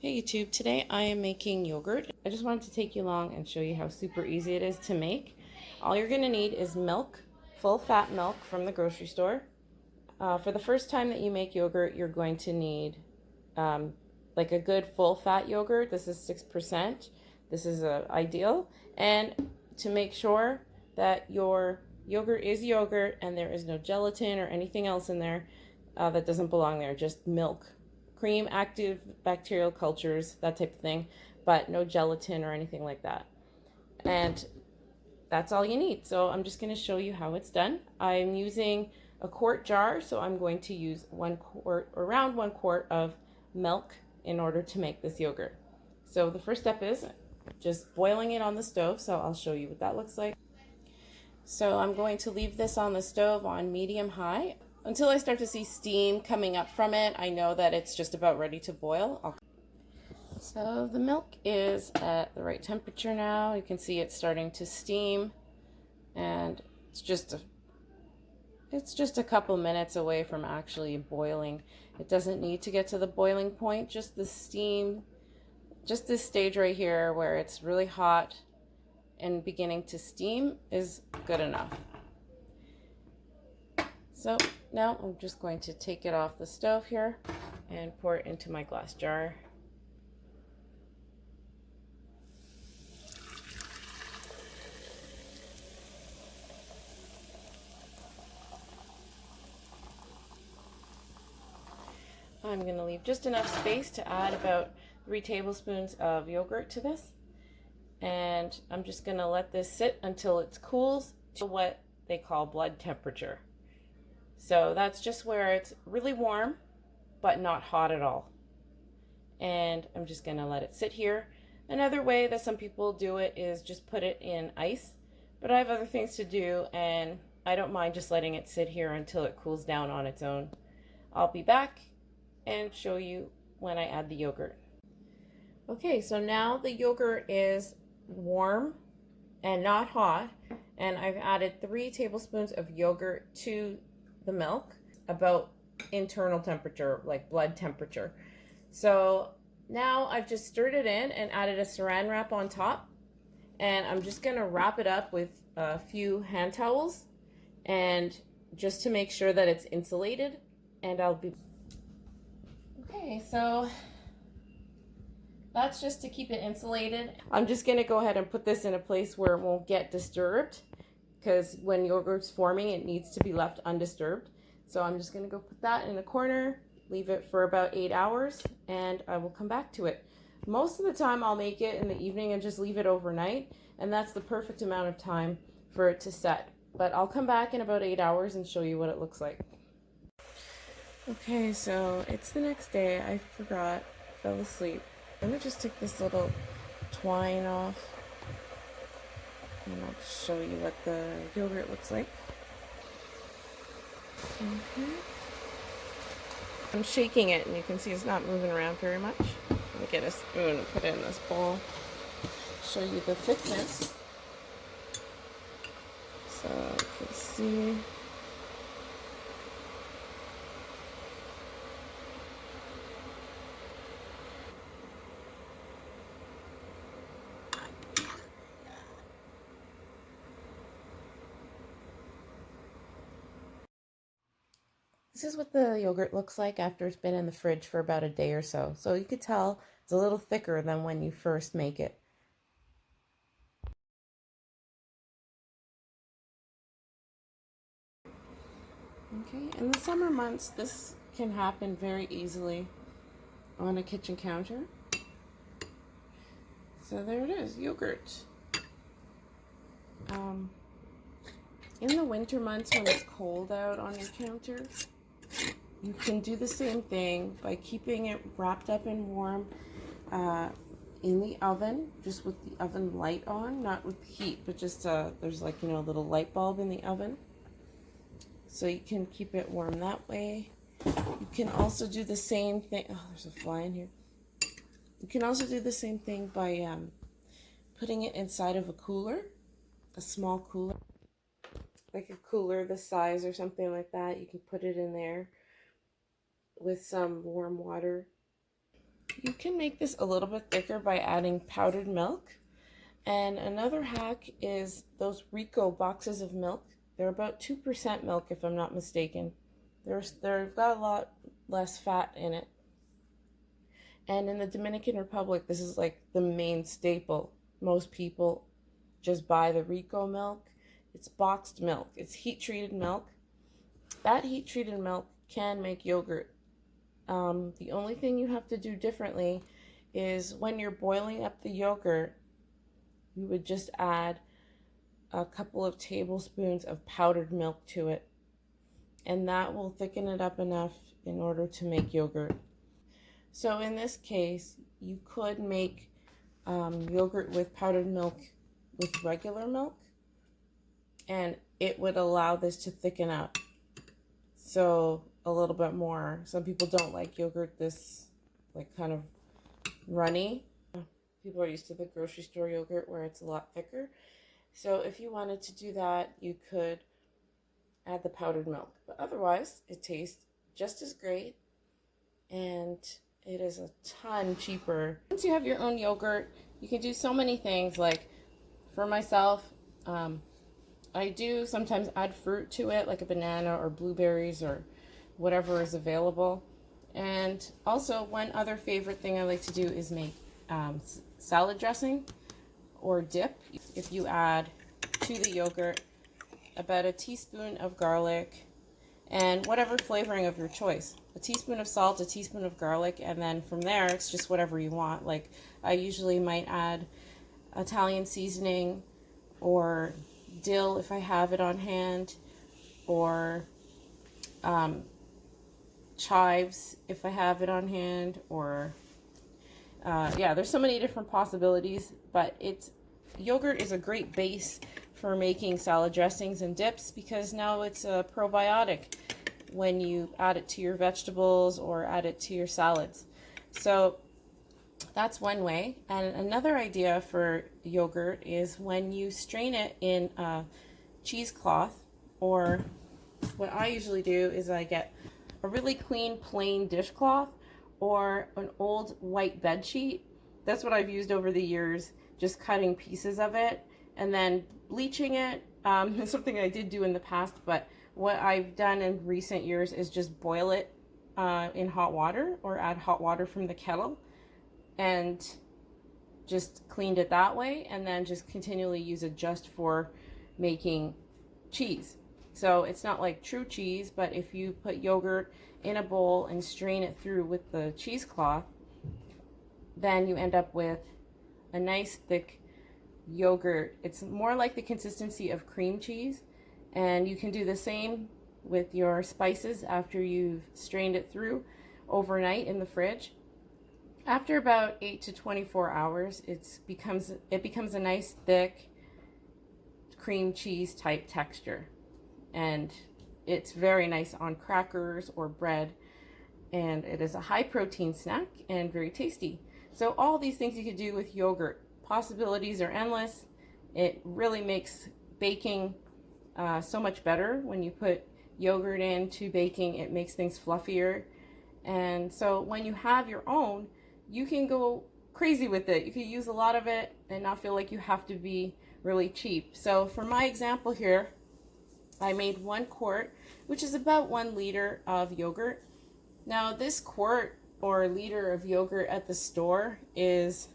Hey YouTube, today I am making yogurt. I just wanted to take you along and show you how super easy it is to make. All you're going to need is milk, full fat milk from the grocery store. For the first time that you make yogurt, you're going to need like a good full fat yogurt. This is 6%. This is ideal. And to make sure that your yogurt is yogurt and there is no gelatin or anything else in there that doesn't belong there, just milk. Cream, active bacterial cultures, that type of thing, but no gelatin or anything like that. And that's all you need. So I'm just going to show you how it's done. I'm using a quart jar, so I'm going to use 1 quart, around 1 quart of milk in order to make this yogurt. So the first step is just boiling it on the stove, so I'll show you what that looks like. So I'm going to leave this on the stove on medium high until I start to see steam coming up from it. I know that it's just about ready to boil. So the milk is at the right temperature now. You can see it's starting to steam, and it's just a couple minutes away from actually boiling. It doesn't need to get to the boiling point, just the steam, just this stage right here where it's really hot and beginning to steam is good enough. So now I'm just going to take it off the stove here and pour it into my glass jar. I'm going to leave just enough space to add about 3 tablespoons of yogurt to this. And I'm just going to let this sit until it cools to what they call blood temperature. So that's just where it's really warm, but not hot at all. And I'm just going to let it sit here. Another way that some people do it is just put it in ice, but I have other things to do, and I don't mind just letting it sit here until it cools down on its own. I'll be back and show you when I add the yogurt. Okay, so now the yogurt is warm and not hot, and I've added 3 tablespoons of yogurt to the milk, about internal temperature, like blood temperature. So now I've just stirred it in and added a saran wrap on top, and I'm just going to wrap it up with a few hand towels, and just to make sure that it's insulated. And I'll be okay, so that's just to keep it insulated. I'm just going to go ahead and put this in a place where it won't get disturbed, because when yogurt's forming, it needs to be left undisturbed. So I'm just going to go put that in a corner, leave it for about 8 hours, and I will come back to it. Most of the time I'll make it in the evening and just leave it overnight, and that's the perfect amount of time for it to set. But I'll come back in about 8 hours and show you what it looks like. Okay, so it's the next day. I forgot, fell asleep. Let me just take this little twine off, and I'll just show you what the yogurt looks like. Okay. I'm shaking it, and you can see it's not moving around very much. Let me get a spoon and put it in this bowl. Show you the thickness. So you can see. This is what the yogurt looks like after it's been in the fridge for about a day or so. So you could tell it's a little thicker than when you first make it. Okay, in the summer months, this can happen very easily on a kitchen counter. So there it is, yogurt. In the winter months when it's cold out on your counter, you can do the same thing by keeping it wrapped up and warm in the oven, just with the oven light on, not with heat, but just there's like, you know, a little light bulb in the oven. So you can keep it warm that way. You can also do the same thing. Oh, there's a fly in here. You can also do the same thing by putting it inside of a cooler, a small cooler, like a cooler this size or something like that. You can put it in there with some warm water. You can make this a little bit thicker by adding powdered milk. And another hack is those Rico boxes of milk. They're about 2% milk if I'm not mistaken. They've got a lot less fat in it. And in the Dominican Republic, this is like the main staple. Most people just buy the Rico milk. It's boxed milk. It's heat-treated milk. That heat-treated milk can make yogurt. The only thing you have to do differently is when you're boiling up the yogurt, you would just add a couple of tablespoons of powdered milk to it. And that will thicken it up enough in order to make yogurt. So in this case, you could make yogurt with powdered milk with regular milk, and it would allow this to thicken up so a little bit more. Some people don't like yogurt this like kind of runny. People are used to the grocery store yogurt where it's a lot thicker. So if you wanted to do that, you could add the powdered milk. But otherwise, it tastes just as great, and it is a ton cheaper. Once you have your own yogurt, you can do so many things. Like for myself, I do sometimes add fruit to it, like a banana or blueberries or whatever is available. And also, one other favorite thing I like to do is make salad dressing or dip. If you add to the yogurt about a teaspoon of garlic and whatever flavoring of your choice, a teaspoon of salt, a teaspoon of garlic, and then from there it's just whatever you want. Like I usually might add Italian seasoning or dill if I have it on hand, or chives if I have it on hand, or yeah, there's so many different possibilities. But yogurt is a great base for making salad dressings and dips because now it's a probiotic when you add it to your vegetables or add it to your salads. So that's one way. And another idea for yogurt is when you strain it in a cheesecloth, or what I usually do is I get a really clean plain dishcloth or an old white bed sheet. That's what I've used over the years, just cutting pieces of it and then bleaching it. It's something I did do in the past, but what I've done in recent years is just boil it in hot water or add hot water from the kettle and just cleaned it that way, and then just continually use it just for making cheese. So it's not like true cheese, but if you put yogurt in a bowl and strain it through with the cheesecloth, then you end up with a nice thick yogurt. It's more like the consistency of cream cheese, and you can do the same with your spices after you've strained it through overnight in the fridge. After about 8 to 24 hours, it becomes a nice thick cream cheese type texture, and it's very nice on crackers or bread, and it is a high protein snack and very tasty. So all these things you could do with yogurt. Possibilities are endless. It really makes baking so much better when you put yogurt into baking. It makes things fluffier, and so when you have your own, you can go crazy with it. You can use a lot of it and not feel like you have to be really cheap. So for my example here, I made 1 quart, which is about 1 liter of yogurt. Now this quart or liter of yogurt at the store is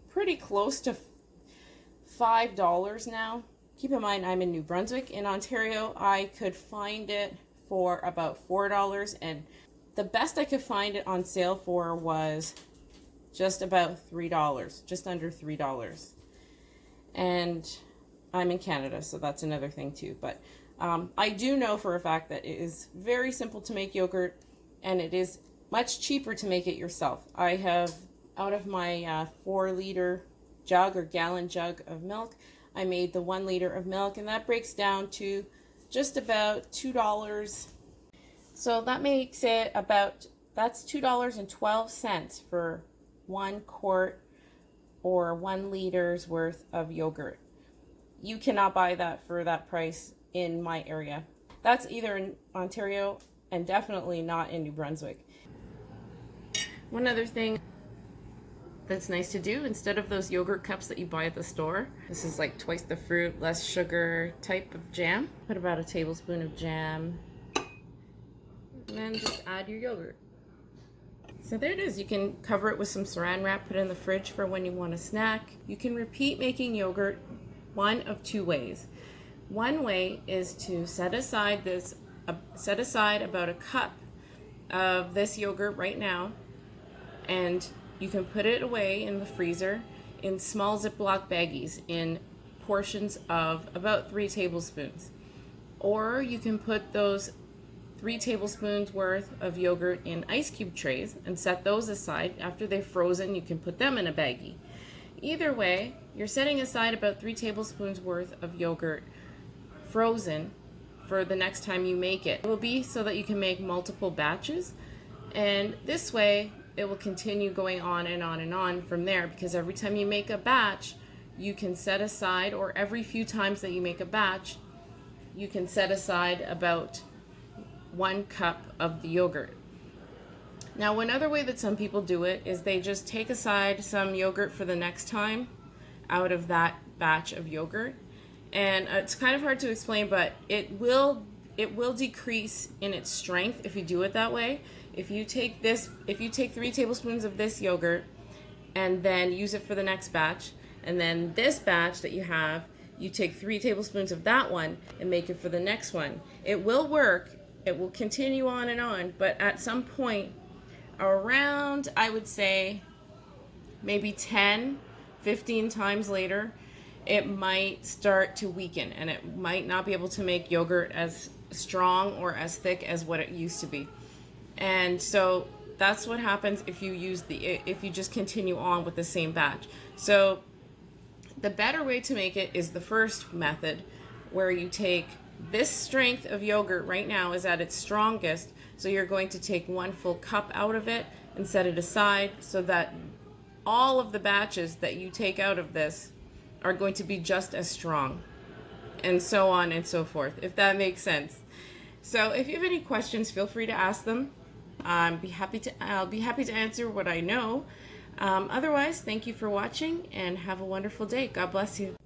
pretty close to $5 now. Keep in mind, I'm in New Brunswick. In Ontario, I could find it for about $4, and the best I could find it on sale for was just about $3, just under $3. And I'm in Canada, so that's another thing too. But I do know for a fact that it is very simple to make yogurt, and it is much cheaper to make it yourself. I have, out of my 4-liter jug or gallon jug of milk, I made the 1 liter of milk, and that breaks down to just about $2. So that makes it that's $2.12 for 1 quart or 1 liter's worth of yogurt. You cannot buy that for that price in my area. That's either in Ontario and definitely not in New Brunswick. One other thing, that's nice to do instead of those yogurt cups that you buy at the store. This is like twice the fruit, less sugar type of jam. Put about a tablespoon of jam and then just add your yogurt. So there it is. You can cover it with some saran wrap, put it in the fridge for when you want a snack. You can repeat making yogurt one of two ways. One way is to set aside about a cup of this yogurt right now, and you can put it away in the freezer in small Ziploc baggies in portions of about 3 tablespoons. Or you can put those 3 tablespoons worth of yogurt in ice cube trays and set those aside. After they've frozen, you can put them in a baggie. Either way, you're setting aside about 3 tablespoons worth of yogurt frozen for the next time you make it. It will be so that you can make multiple batches, and this way it will continue going on and on and on from there, because every time you make a batch, you can set aside, or every few times that you make a batch, you can set aside about 1 cup of the yogurt. Now, one other way that some people do it is they just take aside some yogurt for the next time out of that batch of yogurt. And it's kind of hard to explain, but it will decrease in its strength if you do it that way. If you take 3 tablespoons of this yogurt and then use it for the next batch, and then this batch that you have, you take 3 tablespoons of that one and make it for the next one. It will work. It will continue on and on, but at some point around, I would say maybe 10-15 times later, it might start to weaken, and it might not be able to make yogurt as strong or as thick as what it used to be. And so that's what happens if you just continue on with the same batch. So the better way to make it is the first method, where you take this strength of yogurt right now is at its strongest, so you're going to take 1 full cup out of it and set it aside, so that all of the batches that you take out of this are going to be just as strong, and so on and so forth, if that makes sense. So if you have any questions, feel free to ask them. I'll be happy to answer what I know. Otherwise, thank you for watching and have a wonderful day. God bless you.